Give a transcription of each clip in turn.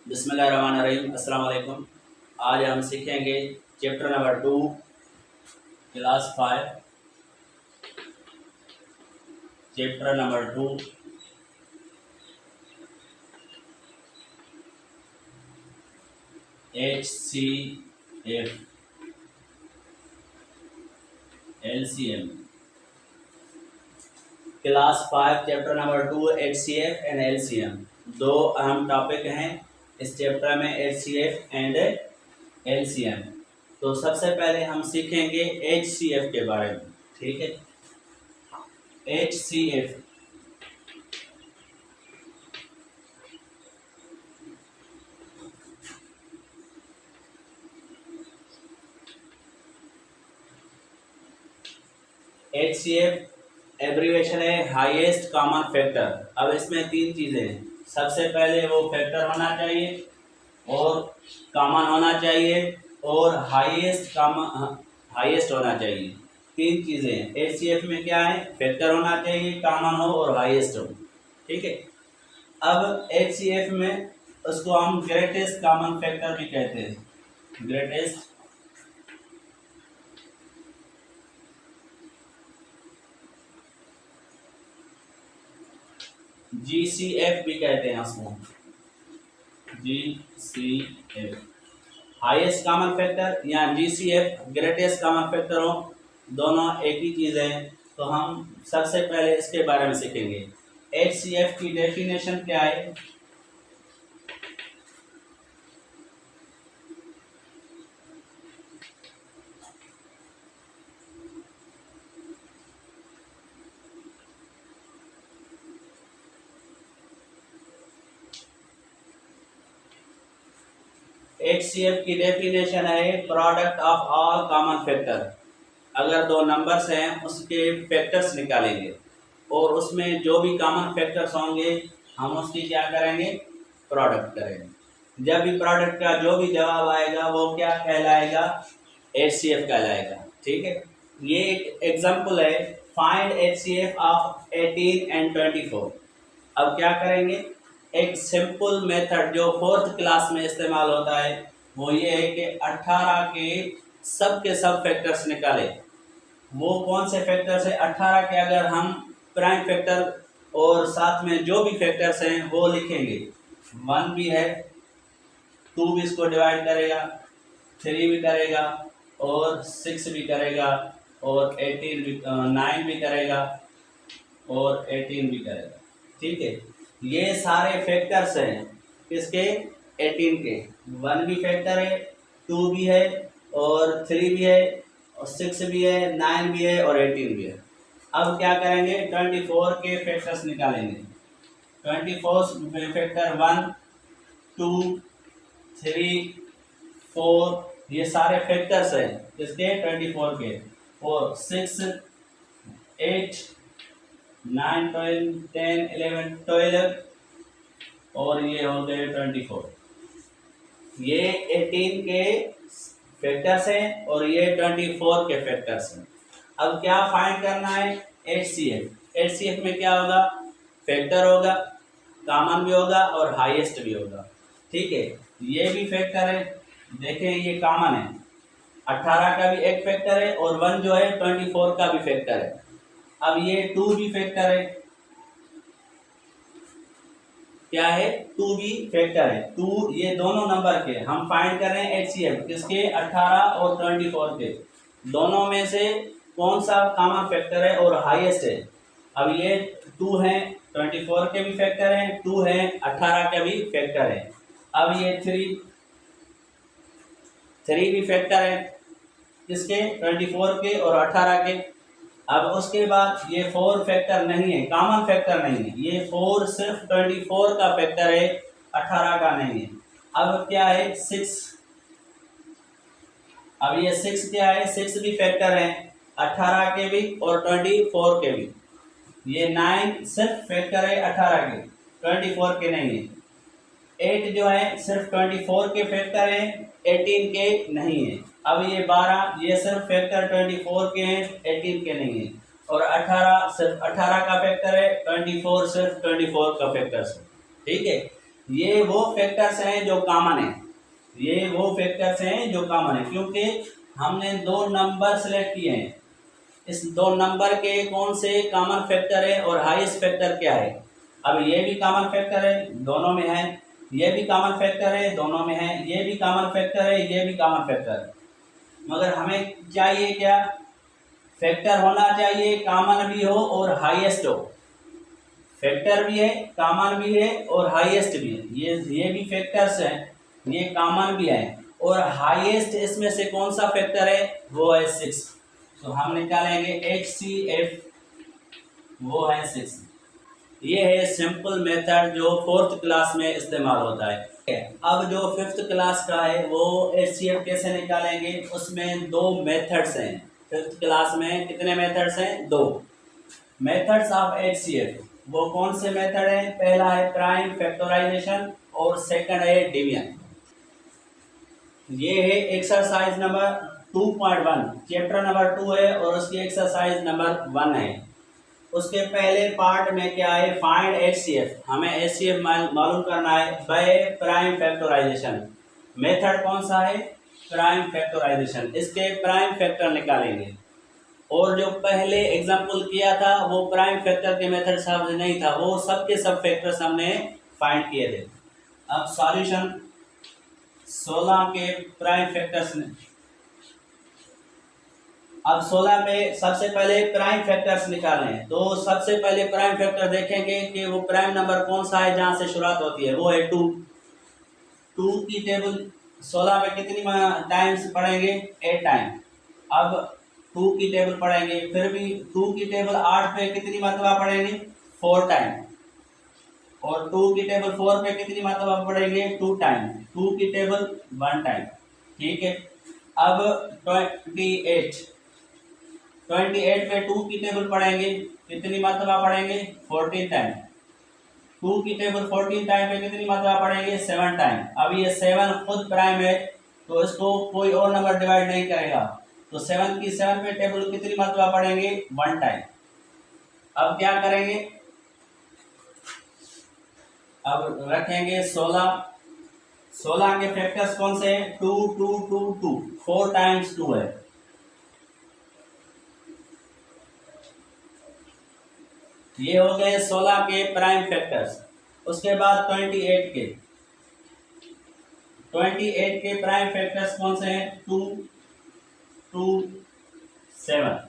बिस्मिल्लाहिर्रहमानिर्रहीम। अस्सलाम वालेकुम। आज हम सीखेंगे chapter number 2 class 5। Chapter number 2 HCF LCM। Class 5 chapter number 2 HCF and LCM। दो अहम टॉपिक हैं इस चैप्टर में, HCF एंड LCM। तो सबसे पहले हम सीखेंगे HCF के बारे में। ठीक है, HCF एब्रीवेशन है हाईएस्ट कॉमन फैक्टर। अब इसमें तीन चीज़ें हैं। सबसे पहले वो फैक्टर होना चाहिए और कॉमन होना चाहिए और हाईएस्ट होना चाहिए। तीन चीज़ें हैं। HCF में क्या है? फैक्टर होना चाहिए, कॉमन हो और हाईएस्ट हो। ठीक है। अब HCF में उसको हम ग्रेटेस्ट कॉमन फैक्टर भी कहते हैं। ग्रेटेस्ट GCF भी कहते हैं उसको। GCF हाईएस्ट कॉमन फैक्टर या GCF ग्रेटेस्ट कॉमन फैक्टर हो, दोनों एक ही चीज़ है। तो हम सबसे पहले इसके बारे में सीखेंगे। HCF की डेफिनेशन क्या है? HCF की डेफिनेशन है product of all common factor. अगर दो नंबर्स हैं उसके फैक्टर्स निकालेंगे और उसमें जो भी कॉमन फैक्टर्स होंगे हम उसकी क्या करेंगे? प्रोडक्ट करेंगे। जब भी प्रोडक्ट का जो भी जवाब आएगा वो क्या कहलाएगा? HCF कहलाएगा। ठीक है। ये एक एग्जांपल है, फाइंड HCF ऑफ 18 एंड 24। अब क्या करेंगे? एक सिंपल मेथड जो 4th क्लास में इस्तेमाल होता है वो ये है कि 18 के सब फैक्टर्स निकाले। वो कौन से फैक्टर्स है? 18 के अगर हम प्राइम फैक्टर और साथ में जो भी फैक्टर्स हैं वो लिखेंगे। 1 भी है, 2 भी इसको डिवाइड करेगा, 3 भी करेगा और 6 भी करेगा और 18 भी 9 भी करेगा और 18 भी करेगा। ठीक है। ये सारे फैक्टर्स हैं किसके? 18 के। 1 भी फैक्टर है, 2 भी है और 3 भी है और 6 भी है, 9 भी है और 18 भी है। अब क्या करेंगे? 24 के फैक्टर्स निकालेंगे। 24 फैक्टर 1 2 3 4 ये सारे फैक्टर्स हैं किसके? 24 के। और 6 8 9 10 11 12 और ये हो गए 24। ये 18 के फैक्टर्स हैं और ये 24 के फैक्टर्स हैं। अब क्या फाइंड करना है? HCF में क्या होगा? फैक्टर होगा, कॉमन भी होगा और हाईएस्ट भी होगा। ठीक है। ये भी फैक्टर है, देखें ये कॉमन है, 18 का भी एक फैक्टर है और 1 जो है 24 का भी फैक्टर है। अब ये 2 भी फैक्टर है। क्या है? 2 भी फैक्टर है। 2 ये दोनों नंबर के हम फाइंड कर रहे हैं HCF किसके? 18 और 24 के। दोनों में से कौन सा कॉमन फैक्टर है और हाईएस्ट है? अब ये 2 है, 24 के भी फैक्टर है, 2 है, 18 के भी फैक्टर है। अब ये 3 भी फैक्टर है किसके? 24 के और 18 के। अब उसके बाद ये 4 फैक्टर नहीं है, कॉमन फैक्टर नहीं है। ये 4 सिर्फ 24 का फैक्टर है, 18 का नहीं है। अब क्या है? 6। अब ये 6 क्या है? 6 भी फैक्टर है, 18 के भी और 24 के भी। ये 9 सिर्फ फैक्टर है 18 के, 24 के नहीं है। 8 जो है सिर्फ 24 के फैक्टर है, 18 के नहीं है। अब ये 12 ये सिर्फ फैक्टर 24 के हैं, 18 के नहीं है। और 18 सिर्फ 18 का फैक्टर है, 24 सिर्फ 24 का फैक्टर है। ठीक है। ये वो फैक्टर्स हैं जो कॉमन है, ये वो फैक्टर्स हैं जो कॉमन है, क्योंकि हमने दो नंबर सेलेक्ट किए हैं। इस दो नंबर के कौन से कॉमन फैक्टर है और हाईएस्ट फैक्टर क्या है। अब ये भी कॉमन फैक्टर है, दोनों में है, ये भी कॉमन फैक्टर है, दोनों में है, ये भी कॉमन फैक्टर है, ये भी कॉमन फैक्टर है। मगर हमें चाहिए क्या, फैक्टर होना चाहिए कॉमन भी हो और हाईएस्ट हो। फैक्टर भी है, कॉमन भी है और हाईएस्ट भी है। ये भी फैक्टर्स हैं, ये कॉमन भी है और हाईएस्ट इसमें से कौन सा फैक्टर है, वो है 6। तो हम निकालेंगे HCF, वो है 6। ये है सिंपल मेथड जो 4th क्लास में इस्तेमाल होता है। अब जो 5th क्लास का है वो HCF कैसे निकालेंगे, उसमें दो मेथड्स हैं। 5th क्लास में कितने मेथड्स हैं, दो मेथड्स ऑफ HCF। वो कौन से मेथड है, पहला है प्राइम फैक्टराइजेशन और सेकंड है डिवीजन। ये है एक्सरसाइज नंबर 2.1, चैप्टर नंबर 2 है और उसकी एक्सरसाइज नंबर 1 है। उसके पहले पार्ट में क्या है, फाइंड HCF। हमें HCF मालूम करना है बाय प्राइम फैक्टराइजेशन। मेथड कौन सा है, प्राइम फैक्टराइजेशन। इसके प्राइम फैक्टर निकालेंगे। और जो पहले एग्जांपल किया था वो प्राइम फैक्टर के मेथड से नहीं था, वो सबके सब फैक्टर्स हमने फाइंड किए थे। अब सॉल्यूशन 16 के प्राइम फैक्टर्स ने, अब 16 में सबसे पहले प्राइम फैक्टर्स निकालें। तो सबसे पहले प्राइम फैक्टर देखेंगे कि वो प्राइम नंबर कौन सा है जहां से शुरुआत होती है, वो है 2। 2 की टेबल 16 में कितनी टाइम्स पढ़ेंगे, 8 टाइम। अब 2 की टेबल पढ़ेंगे, फिर भी 2 की टेबल 8 पे कितनी मरतबा पढ़ेंगे, 4 टाइम। और 2 की टेबल 4 पे कितनी मरतबा पढ़ेंगे, 2 टाइम। 2 की टेबल 1 टाइम, ठीक है। अब 28 पे 2 की टेबल पढ़ेंगे, कितनी मरतबा पढ़ेंगे, 14 टाइम। 2 की टेबल 14 टाइम पे कितनी मरतबा पढ़ेंगे, 7 टाइम। अब ये 7 खुद प्राइम है तो इसको कोई और नंबर डिवाइड नहीं करेगा, तो 7 की 7 पे टेबल कितनी मरतबा पढ़ेंगे, 1 टाइम। अब क्या करेंगे, अब रखेंगे 16 के फैक्टर्स कौन से हैं, 2 2 2 2, 4 टाइम्स 2 है। ये हो गए 16 के प्राइम फैक्टर्स। उसके बाद 28 के प्राइम फैक्टर्स कौन से हैं, 2 2 7।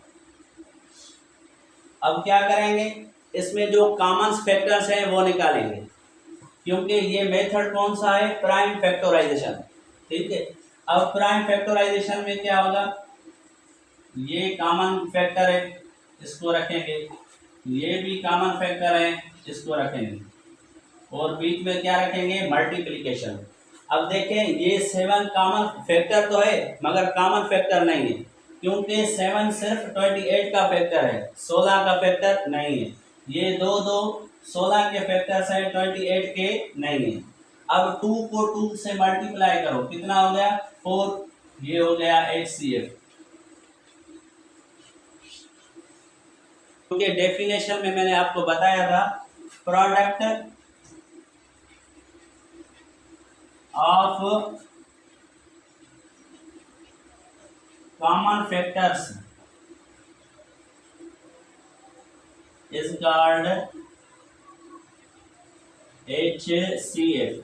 अब क्या करेंगे, इसमें जो कॉमन फैक्टर्स हैं वो निकालेंगे, क्योंकि ये मेथड कौन सा है, प्राइम फैक्टराइजेशन, ठीक है। अब प्राइम फैक्टराइजेशन में क्या होगा, ये कॉमन फैक्टर है, इसको रखेंगे, ये भी कॉमन फैक्टर है, इसको रखेंगे, और बीच में क्या रखेंगे, मल्टीप्लिकेशन। अब देखें ये 7 कॉमन फैक्टर तो है मगर कॉमन फैक्टर नहीं है, क्योंकि 7 सिर्फ 28 का फैक्टर है, 16 का फैक्टर नहीं है। ये दो 16 के फैक्टर्स हैं, 28 के नहीं है। अब 2 को 2 से मल्टीप्लाई करो, कितना हो गया, 4। ये हो गया HCF। क्योंकि डेफिनेशन में मैंने आपको बताया था, product of common factors is called HCF।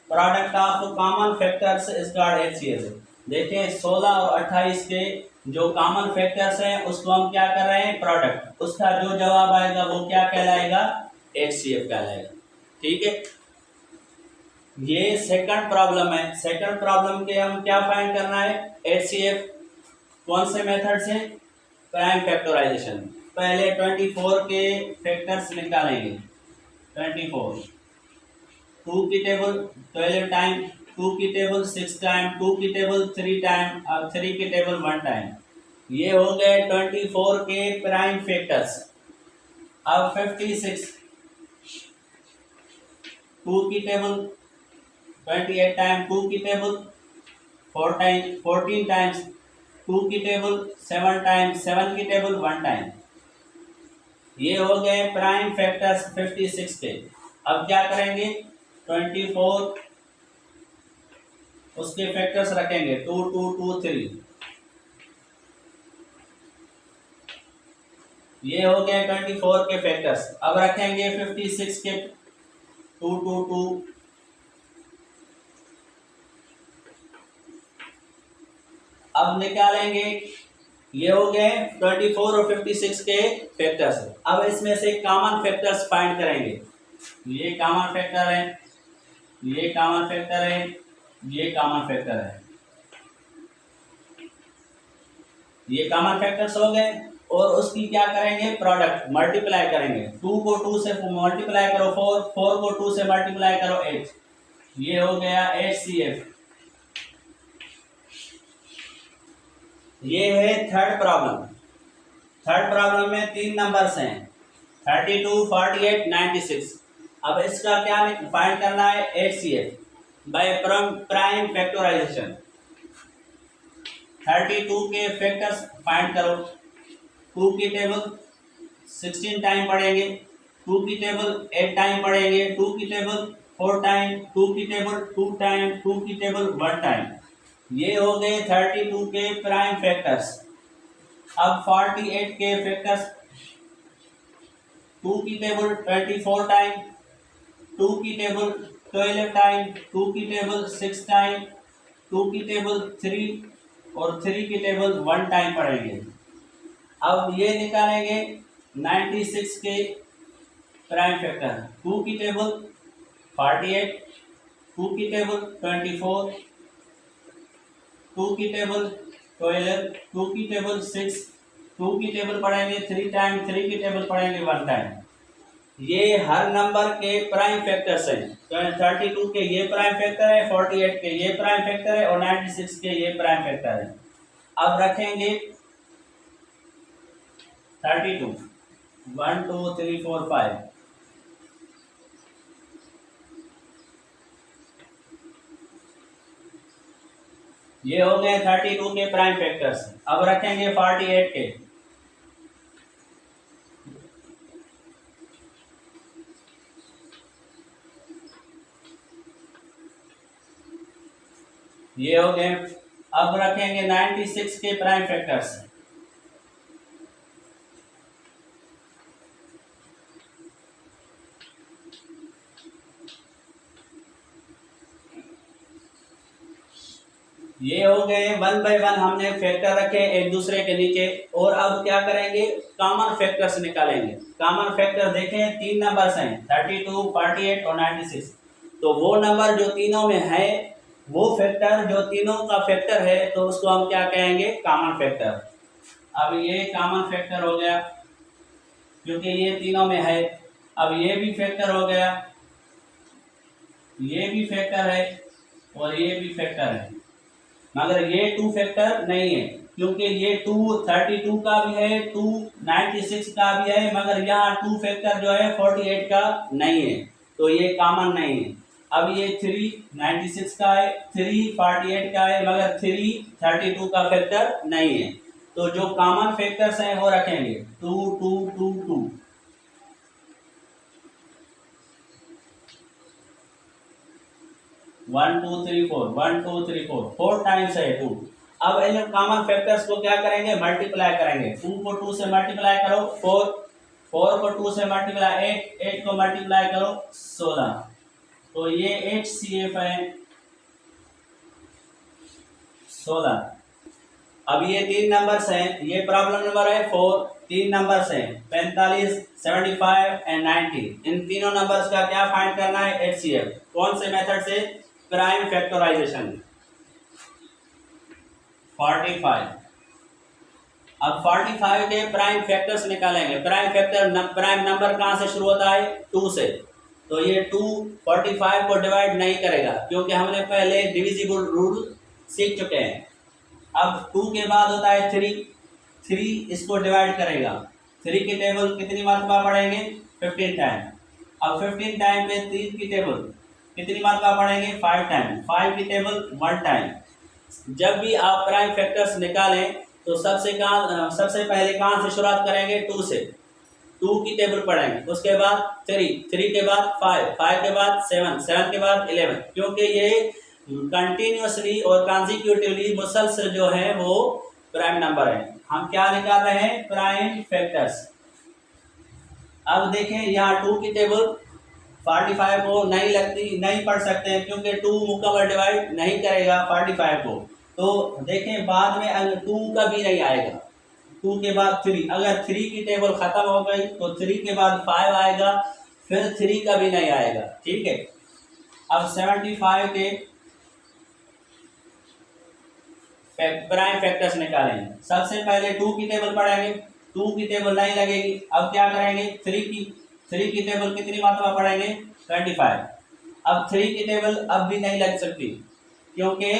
Product of common factors is called HCF। देखें 16 और 28 के जो कॉमन फैक्टर्स हैं उसको हम क्या कर रहे हैं, प्रोडक्ट। उसका जो जवाब आएगा वो क्या कहलाएगा, HCF कहलाएगा, ठीक है। ये सेकंड प्रॉब्लम है। सेकंड प्रॉब्लम के हम क्या फाइंड करना है, HCF कौन से मेथड से, प्राइम फैक्टराइजेशन। पहले 24 के फैक्टर्स निकालेंगे, 24, 2 की टेबल 12 टाइम, 2 की टेबल 6 टाइम, 2 की टेबल 3 टाइम, और 3 की टेबल 1 टाइम। ये हो गए 24 के प्राइम फैक्टर्स। अब 56, 2 की टेबल 28 टाइम, 2 की टेबल 14 टाइम्स, 2 की टेबल 7 टाइम, 7 की टेबल 1 टाइम। ये हो गए प्राइम फैक्टर्स 56 के। अब क्या करेंगे, 24 उसके फैक्टर्स रखेंगे 2 2 2 3, ये हो गए 24 के फैक्टर्स। अब रखेंगे 56 के 2 2 2, अब निकालेंगे, ये हो गए 24 और 56 के फैक्टर्स। अब इसमें से कॉमन फैक्टर्स फाइंड करेंगे। ये कॉमन फैक्टर है, ये कॉमन फैक्टर है, ये कॉमन फैक्टर है, ये कॉमन फैक्टर्स हो गए। और उसकी क्या करेंगे, प्रोडक्ट मल्टीप्लाई करेंगे। 2 को 2 से मल्टीप्लाई करो 4, 4 को 2 से मल्टीप्लाई करो 8, ये हो गया HCF। ये है थर्ड प्रॉब्लम। थर्ड प्रॉब्लम में 3 नंबर्स हैं 32, 48, 96। अब इसका क्या फाइंड करना है, HCF बाय प्राइम फैक्टराइजेशन। 32 के फैक्टर्स फाइंड करो। 2 की टेबल 16 टाइम पढ़ेंगे, 2 की टेबल 8 टाइम पढ़ेंगे, 2 की टेबल 4 टाइम, 2 की टेबल 2 टाइम, 2 की टेबल 1 टाइम। ये हो गए 32 के प्राइम फैक्टर्स। अब 48 के फैक्टर्स, 2 की टेबल 24 टाइम, 2 की टेबल 12 टाइम, 2 की टेबल 6 टाइम, 2 की टेबल 3 और 3 की टेबल 1 टाइम पढ़ेंगे। अब ये निकालेंगे 96 के प्राइम फैक्टर। 2 की टेबल 48, 2 की टेबल 24, 2 की टेबल 12, 2 की टेबल 6, 2 की टेबल पढ़ेंगे 3 टाइम, 3 की टेबल पढ़ेंगे 1 टाइम। ये हर नंबर के प्राइम फैक्टर्स हैं। 32 के ये प्राइम फैक्टर है, 48 के ये प्राइम फैक्टर है और 96 के ये प्राइम फैक्टर है। अब रखेंगे 32 1 2 3 4 5, ये हो गए 32 के प्राइम फैक्टर्स। अब रखेंगे 48 के, ये हो गए। अब रखेंगे 96 के प्राइम फैक्टर्स। ये हो गए 1 बाय 1 हमने फैक्टर रखे एक दूसरे के नीचे। और अब क्या करेंगे, कॉमन फैक्टर्स निकालेंगे। कॉमन फैक्टर देखें 3 नंबर्स हैं 32, 48 और 96। तो वो नंबर जो तीनों में है, वो फैक्टर जो तीनों का फैक्टर है, तो उसको हम क्या कहेंगे, कॉमन फैक्टर। अब ये कॉमन फैक्टर हो गया क्योंकि ये तीनों में है। अब ये भी फैक्टर हो गया, ये भी फैक्टर है और ये भी फैक्टर है, मगर ये 2 फैक्टर नहीं है क्योंकि ये 2 32 का भी है, 2 96 का भी है, मगर यहाँ 2 फैक्टर जो है 48 का नहीं है, तो ये कॉमन नहीं है। अब ये 3 96 का है, 3 48 का है, मगर 3 32 का फैक्टर नहीं है। तो जो कॉमन फैक्टर्स हैं वो रखेंगे 2 2 2 2। One two three four, 1 2 3 4, 4 times है 2। अब इन कॉमन फैक्टर्स को क्या करेंगे, मल्टीप्लाई करेंगे। 2 को 2 से मल्टीप्लाई करो 4, 4 को 2 से मल्टीप्लाई 8, 8 को मल्टीप्लाई करो 16। तो ये HCF है 16। अब ये 3 नंबर्स हैं, ये प्रॉब्लम नंबर है 4। 3 नंबर्स हैं 45, 75 एंड 90। इन तीनों नंबर्स का क्या फाइंड करना है, HCF। कौन से मेथड से, प्राइम फैक्टराइजेशन। 45। अब 45 के प्राइम फैक्टर्स निकालेंगे। प्राइम फैक्टर प्राइम नंबर कहाँ से शुरू होता है, 2 से। तो ये 2 45 को डिवाइड नहीं करेगा क्योंकि हमने पहले डिविजिबल रूल सीख चुके हैं। अब 2 के बाद होता है 3, 3 इसको डिवाइड करेगा। 3 की टेबल कितनी मरतबा पढ़ेंगे, 15 टाइम। अब 15 टाइम पे 3 की टेबल कितनी मरतबा पढ़ेंगे, 5 टाइम। 5 की टेबल 1 टाइम। जब भी आप प्राइम फैक्टर्स निकालें तो सबसे पहले कहाँ से शुरुआत करेंगे, 2 से। 2 की टेबल पढ़ेंगे, उसके बाद 3 के बाद 5 के बाद 7 के बाद 11, क्योंकि ये कंटिन्यूसली और कॉन्जिक्यूटिवली मुसलसल जो है वो प्राइम नंबर है। हम क्या निकाल रहे हैं? Prime factors. अब देखें यहाँ 2 की टेबल 45 को नहीं पढ़ सकते हैं, क्योंकि 2 मुकम्मल डिवाइड नहीं करेगा 45 को। तो देखें बाद में अगर 2 का भी नहीं आएगा, 2 के बाद 3, अगर 3 की टेबल ख़त्म हो गई तो 3 के बाद 5 आएगा, फिर 3 का भी नहीं आएगा। ठीक है, अब 75 के प्राइम फैक्टर्स निकालेंगे। सबसे पहले 2 की टेबल पढ़ेंगे, 2 की टेबल नहीं लगेगी। अब क्या करेंगे? 3 की टेबल कितनी मात्रा पढ़ेंगे? 25। अब 3 की टेबल अब भी नहीं लग सकती, क्योंकि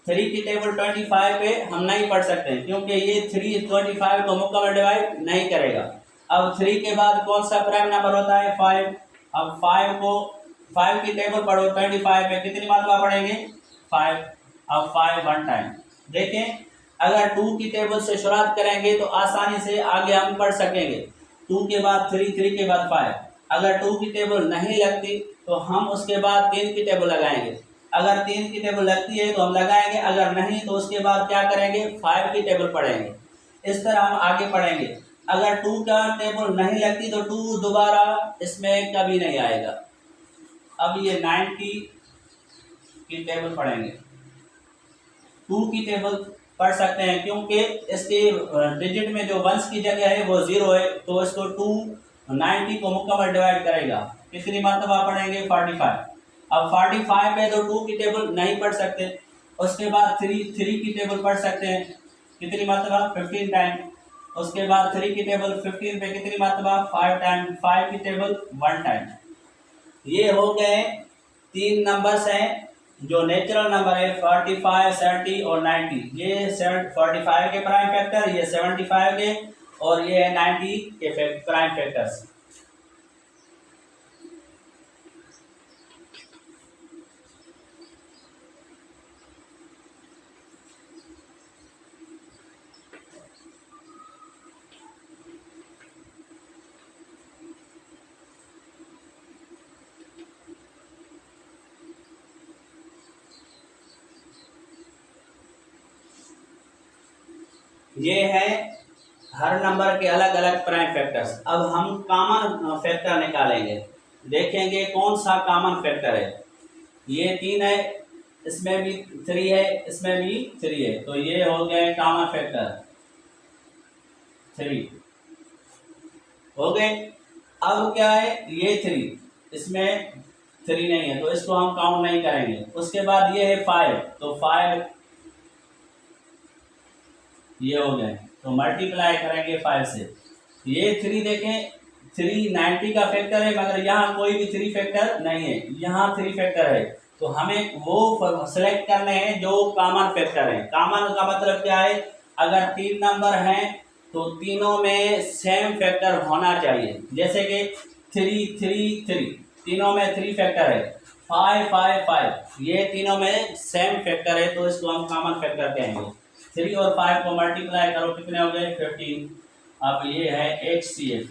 3 की टेबल 25 पे हम नहीं पढ़ सकते, क्योंकि ये 3 25 को मुकम्मल डिवाइड नहीं करेगा। अब 3 के बाद कौन सा प्राइम नंबर होता है? 5। अब 5 की टेबल पढ़ो 25 पे, कितनी मात्रा पढ़ेंगे? 5। अब 5 1 टाइम। देखें, अगर 2 की टेबल से शुरुआत करेंगे तो आसानी से आगे हम पढ़ सकेंगे। 2 के बाद 3 के बाद 5। अगर 2 की टेबल नहीं लगती तो हम उसके बाद 3 की टेबल लगाएंगे। अगर 3 की टेबल लगती है तो हम लगाएंगे, अगर नहीं तो उसके बाद क्या करेंगे? 5 की टेबल पढ़ेंगे। इस तरह हम आगे पढ़ेंगे। अगर 2 का टेबल नहीं लगती तो 2 दोबारा इसमें कभी नहीं आएगा। अब ये 90 की टेबल पढ़ेंगे। 2 की टेबल पढ़ सकते हैं, क्योंकि इसके डिजिट में जो वंस की जगह है वो 0 है, तो इसको 2 90 को मुकम्मल डिवाइड करेगा। कितनी मरतबा पढ़ेंगे? 45। अब 45 पे तो 2 की टेबल नहीं पढ़ सकते। उसके बाद 3 की टेबल पढ़ सकते हैं, कितनी मरतबा? 15 टाइम। उसके बाद 3 की टेबल 15 पे कितनी मरतबा? 5 टाइम। 5 की टेबल 1 टाइम। ये हो गए 3 नंबर्स हैं जो नेचुरल नंबर है, 45, 70 और 90। ये 45 के प्राइम फैक्टर, ये 75 के, और ये है 90 के प्राइम फैक्टर्स। ये है हर नंबर के अलग अलग प्राइम फैक्टर्स। अब हम कॉमन फैक्टर निकालेंगे, देखेंगे कौन सा कॉमन फैक्टर है। ये 3 है, इसमें भी 3 है, इसमें भी 3 है, तो ये हो गए कॉमन फैक्टर 3 हो गए। अब क्या है? ये 3, इसमें 3 नहीं है तो इसको हम काउंट नहीं करेंगे। उसके बाद ये है 5, तो 5 ये हो गए, तो मल्टीप्लाई करेंगे 5 से। ये 3 देखें, 3 90 का फैक्टर है, मगर यहाँ कोई भी 3 फैक्टर नहीं है, यहाँ 3 फैक्टर है। तो हमें वो सेलेक्ट करने हैं जो कॉमन फैक्टर है। कॉमन का मतलब क्या है? अगर 3 नंबर हैं तो तीनों में सेम फैक्टर होना चाहिए। जैसे कि 3 3 3, तीनों में 3 फैक्टर है। 5 5 5, ये तीनों में सेम फैक्टर है, तो इसको हम कॉमन फैक्टर कहेंगे। 3 और 5 को मल्टीप्लाई करो, कितने हो गए? 15। अब ये है HCF।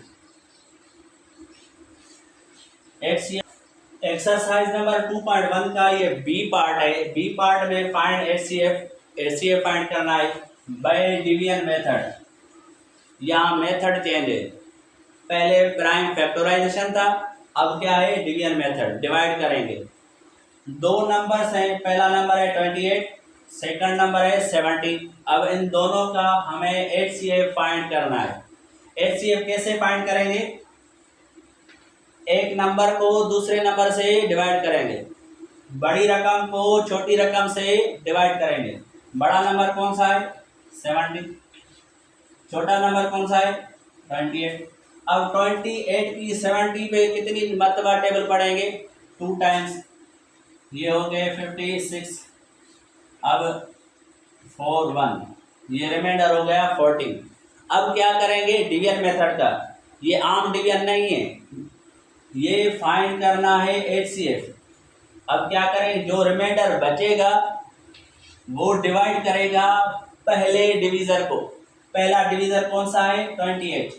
एक्सरसाइज नंबर 2.1 का ये बी पार्ट है। बी पार्ट में फाइंड HCF फाइंड करना है बाय डिवीजन मेथड। यहाँ मेथड चेंज है, पहले प्राइम फैक्टराइजेशन था, अब क्या है? Division method. डिवाइड करेंगे। 2 नंबर्स हैं, पहला नंबर है 28, सेकंड नंबर है 70। अब इन दोनों का हमें HCF फाइंड करना है। HCF कैसे फाइंड करेंगे? एक नंबर को दूसरे नंबर से डिवाइड करेंगे, बड़ी रकम को छोटी रकम से डिवाइड करेंगे। बड़ा नंबर कौन सा है? 70। छोटा नंबर कौन सा है? 28। अब 28 की 70 पे कितनी मरतबा टेबल पढ़ेंगे? 2 टाइम्स। ये हो गए 56। अब 4 1, ये रिमाइंडर हो गया 14। अब क्या करेंगे? डिवीजन मेथड का, ये आम डिवीजन नहीं है, ये फाइंड करना है HCF। अब क्या करें? जो रिमाइंडर बचेगा वो डिवाइड करेगा पहले डिवीजर को। पहला डिवीजर कौन सा है? 28।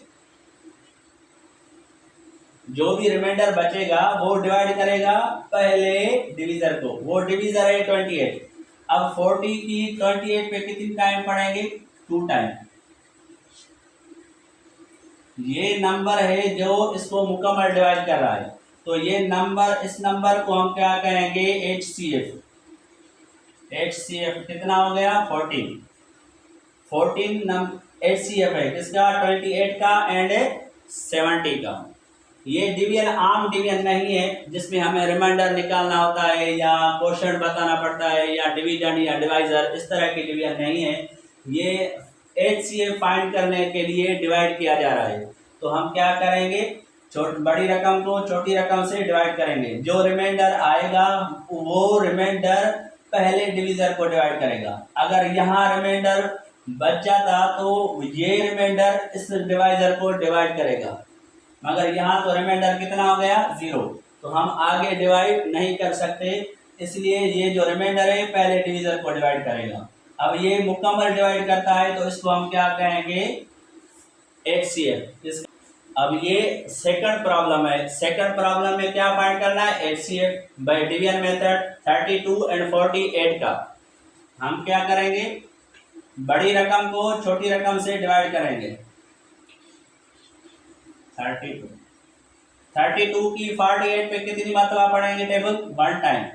जो भी रिमाइंडर बचेगा वो डिवाइड करेगा पहले डिवीजर को। वो डिवीजर है 28। अब 40 की 28 पे कितनी टाइम पढ़ेंगे? 2 टाइम। ये नंबर है जो इसको मुकम्मल डिवाइड कर रहा है, तो ये नंबर, इस नंबर को हम क्या करेंगे? HCF। HCF कितना हो गया? 14। 14 HCF है किसका? 28 का एंड 70 का। ये डिवीजन आम डिवीजन नहीं है जिसमें हमें रिमाइंडर निकालना होता है या क्वेश्चन बताना पड़ता है या डिवीजन या डिवाइजर, इस तरह की डिवीजन नहीं है। ये HCF फाइंड करने के लिए डिवाइड किया जा रहा है। तो हम क्या करेंगे? बड़ी रकम को छोटी रकम से डिवाइड करेंगे। जो रिमाइंडर आएगा वो रिमाइंडर पहले डिवीजर को डिवाइड करेगा। अगर यहाँ रिमाइंडर बच जाता तो ये रिमाइंडर इस डिवाइजर को डिवाइड करेगा, मगर यहाँ तो रिमाइंडर कितना हो गया? 0। तो हम आगे डिवाइड नहीं कर सकते, इसलिए ये जो रिमाइंडर है पहले डिवीजर को डिवाइड करेगा। अब ये मुकम्मल डिवाइड करता है तो इसको हम क्या कहेंगे? HCF। अब ये सेकंड प्रॉब्लम है। सेकंड प्रॉब्लम में क्या फाइंड करना है? HCF by division method 32 and 48 का। हम क्या करेंगे? बड़ी रकम को छोटी रकम से डिवाइड करेंगे। 32 की 48 पे कितनी मरतबा पढ़ेंगे टेबल? 1 टाइम।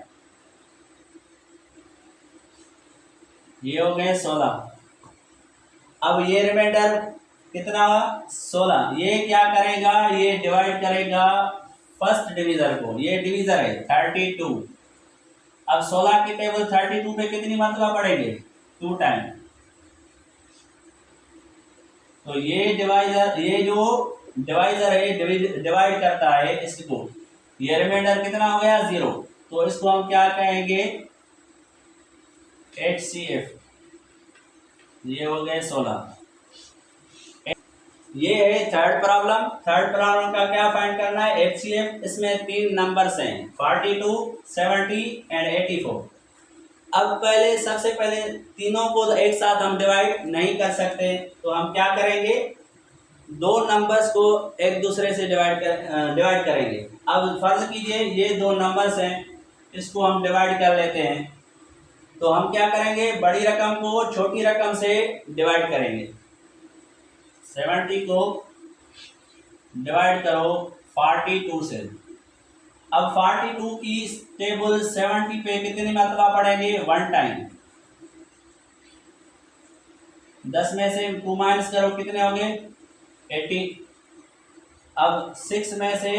ये हो गए 16। अब ये रिमाइंडर कितना हुआ? 16। ये क्या करेगा? ये डिवाइड करेगा फर्स्ट डिवीजर को। ये डिवीजर है 32। अब 16 की टेबल 32 पे कितनी मरतबा पढ़ेंगे? 2 टाइम। तो ये डिवाइजर, ये जो डिवाइजर है डिवाइड करता है इसको। ये रिमाइंडर कितना हो गया? 0। तो इसको हम क्या कहेंगे? HCF। ये हो गए 16। ये है थर्ड प्रॉब्लम। थर्ड प्रॉब्लम का क्या फाइंड करना है? HCF। इसमें 3 नंबर्स हैं 42, 70 एंड 84। अब पहले सबसे पहले तीनों को एक साथ हम डिवाइड नहीं कर सकते, तो हम क्या करेंगे? 2 नंबर्स को एक दूसरे से डिवाइड करेंगे। अब फर्ज कीजिए ये 2 नंबर्स हैं, इसको हम डिवाइड कर लेते हैं। तो हम क्या करेंगे? बड़ी रकम को छोटी रकम से डिवाइड करेंगे। 70 को डिवाइड करो 42 से। अब 42 की टेबल 70 पे कितनी मरतबा पढ़ेंगे? 1 टाइम। 10 में से 2 माइनस करो, कितने हो गए? 80। अब 6 में से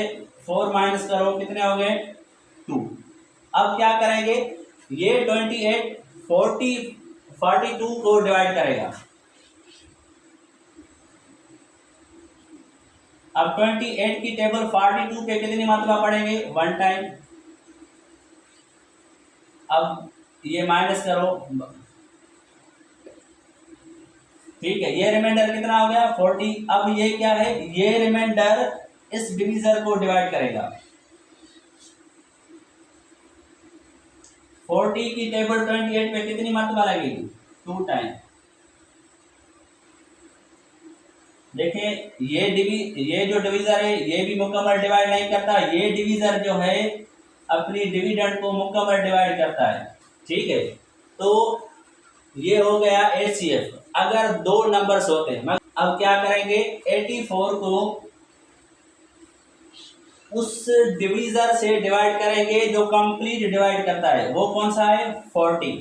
4 माइनस करो, कितने हो गए? 2। अब क्या करेंगे? ये 28 42 को डिवाइड करेगा। अब 28 की टेबल 42 पे कितनी मरतबा पढ़ेंगे? 1 टाइम। अब ये माइनस करो, ठीक है। ये रिमाइंडर कितना हो गया? 40। अब ये क्या है? ये रिमाइंडर इस डिवीजर को डिवाइड करेगा। 40 की टेबल 28 पे कितनी मरतबा लगेगी? 2 टाइम। देखें ये जो डिवीजर है ये भी मुकम्मल डिवाइड नहीं करता। ये डिवीजर जो है अपनी डिविडेंड को मुकम्मल डिवाइड करता है, ठीक है। तो ये हो गया HCF। अगर 2 नंबर्स होते हैं, अब क्या करेंगे? 84 को उस डिवीजर से डिवाइड करेंगे जो कंप्लीट डिवाइड करता है। वो कौन सा है? 40।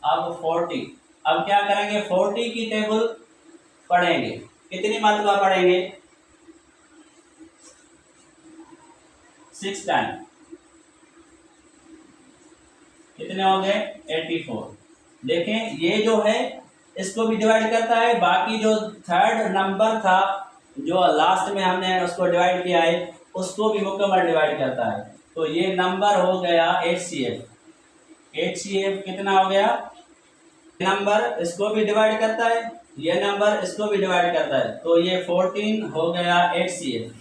अब 40, अब क्या करेंगे? 40 की टेबल पढ़ेंगे, कितनी मरतबा पढ़ेंगे? 6 टाइम। कितने हो गए? 84। देखें ये जो है इसको भी डिवाइड करता है, बाकी जो थर्ड नंबर था जो लास्ट में हमने उसको डिवाइड किया है उसको भी मुकम्मल डिवाइड करता है। तो ये नंबर हो गया HCF। HCF कितना हो गया? नंबर इसको भी डिवाइड करता है, ये नंबर इसको भी डिवाइड करता है, तो ये 14 हो गया HCF।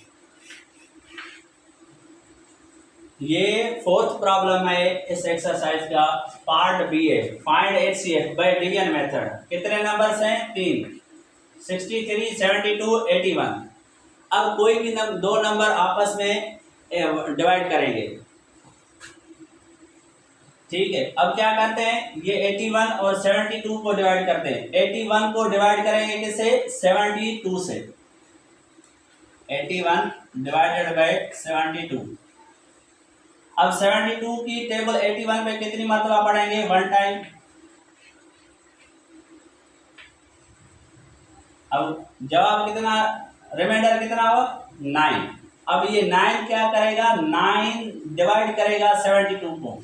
ये फोर्थ प्रॉब्लम है इस एक्सरसाइज का, पार्ट बी है। Find HCF by division method. कितने नंबर्स हैं? 3, 63, 72, 81। अब कोई भी दो नंबर आपस में डिवाइड करेंगे, ठीक है। अब क्या करते हैं, ये 81 और 72 को डिवाइड करते हैं। 81 को डिवाइड करेंगे किससे, 72 से। 81 डिवाइडेड बाय 72। अब 72 की टेबल 81 पे कितनी मरतबा पढ़ेंगे, 1 टाइम। अब जवाब कितना, रिमाइंडर कितना हुआ, 9। अब ये 9 क्या करेगा, 9 डिवाइड करेगा 72 को,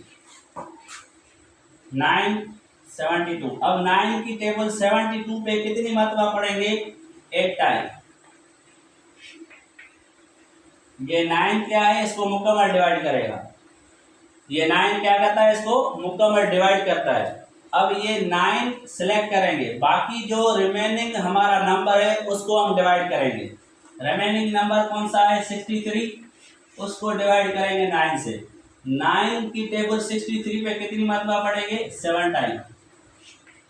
9 72। अब 9 की टेबल 72 पे कितनी मरतबा पढ़ेंगे, 8 टाइम। ये 9 क्या है, इसको मुकम्मल डिवाइड करेगा। ये 9 क्या करता है, इसको मुकम्मल डिवाइड करता है। अब ये 9 सिलेक्ट करेंगे, बाकी जो रिमेनिंग हमारा नंबर है उसको हम डिवाइड करेंगे। रिमेनिंग नंबर कौन सा है, 63, उसको डिवाइड करेंगे 9 से। 9 की टेबल 63 पे कितनी मरतबा पढ़ेंगे, 7 टाइम।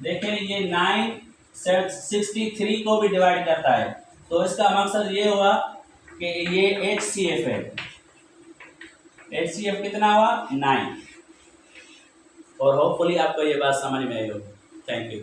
देखिए ये 9 63 को भी डिवाइड करता है, तो इसका मकसद ये हुआ कि ये HCF है। HCF कितना हुआ, 9। और होपफुली आपको ये बात समझ में आई होगी। Thank you.